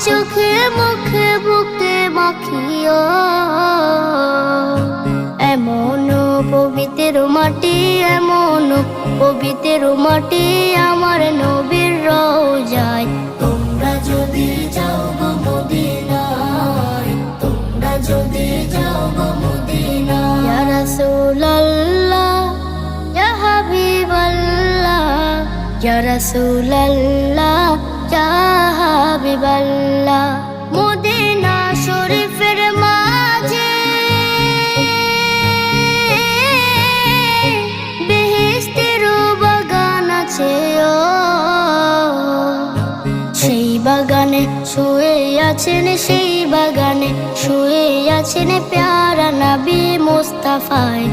চোখে মুখে বুকে মাখিও এমন পবিত্র মাটি, এমন পবিত্র মাটি আমার নবীর রওজায়। তোমরা যদি যাও গো মদিনায়, তোমরা যদি যাও গো মদিনায়। ইয়া রাসূলুল্লাহ ইয়া হাবিবাল্লাহ, ইয়া রাসূলুল্লাহ ইয়া হাবিবাল্লাহ। মদিনা শরীফের মাঝে বেহেশতের বাগান আছে, সেই বাগানে শুয়ে আছেন, সেই বাগানে শুয়ে আছেন প্যারা নবী মুস্তাফায়।